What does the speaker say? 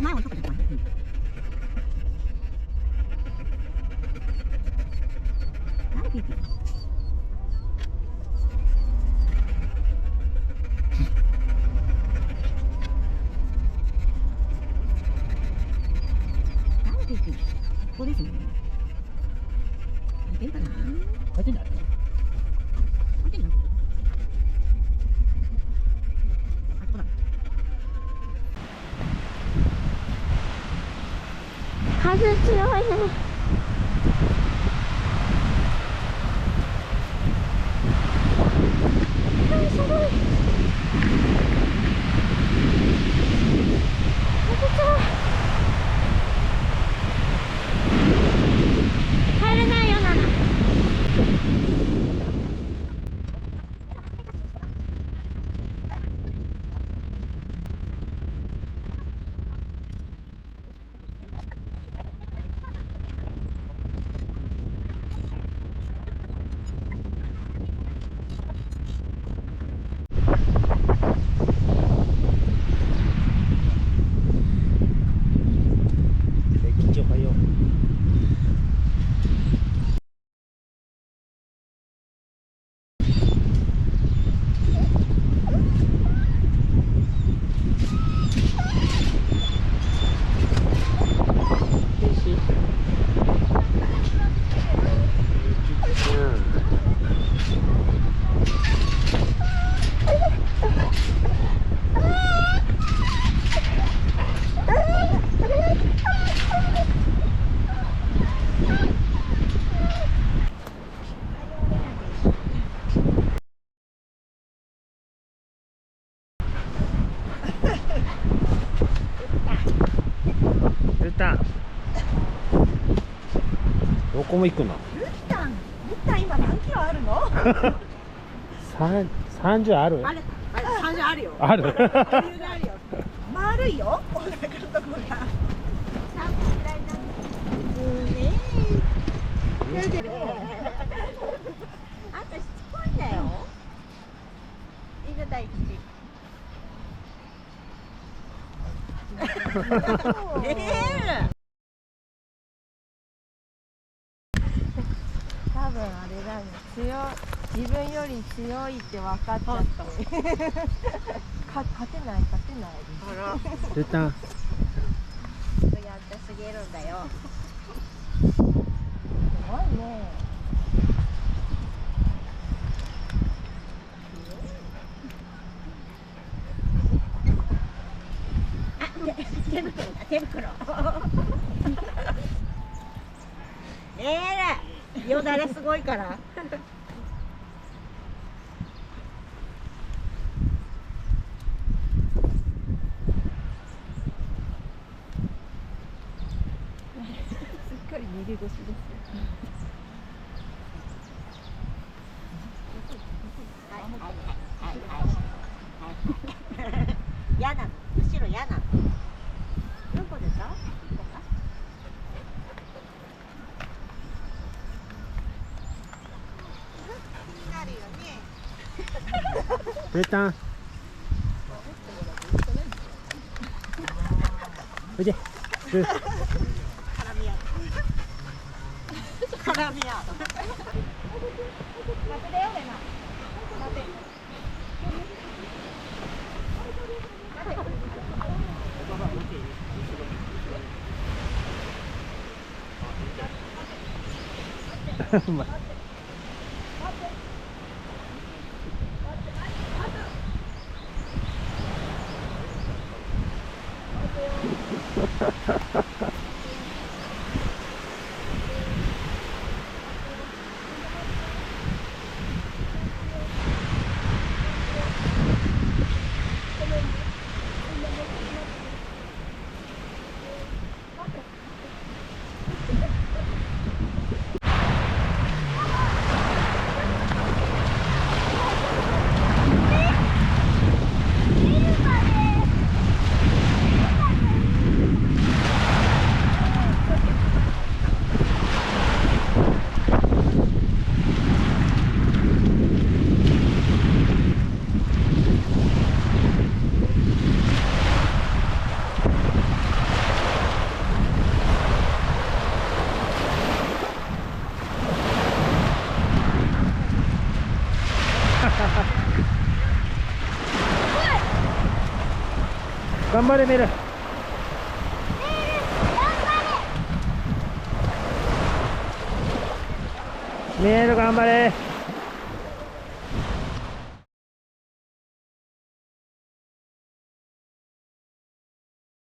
前もちょっと怖い。なんでピーピー。なんでピーピー。ここですね。開いてるかな。開いてんじゃない？開いてるな。あ、ここだ。風強いね。すごい。風強い。入れないよなな。緊張かよ。ルタン。どこも行くの？ルッタン今何キロあるの30ある？あれ、30あるよ。ある。余裕があるよ。丸いよ。お腹のとこが。3分ぐらいなんですね。あんたしつこいんだよ。犬大好き。多分あれだね。自分より強いって分かっちゃって。勝てない。あら、ルタン。やってすぎるんだよ。すごいね。手袋だ、手袋。よだれすごいから。すっかり逃げ腰ですよ。嫌なの、後ろ嫌なの。どこですか？気になるよね。ルタン。おいで。絡み合う。絡み合う。待てだよ、レナ。待て。うまい。頑張れメル。メル頑張れ。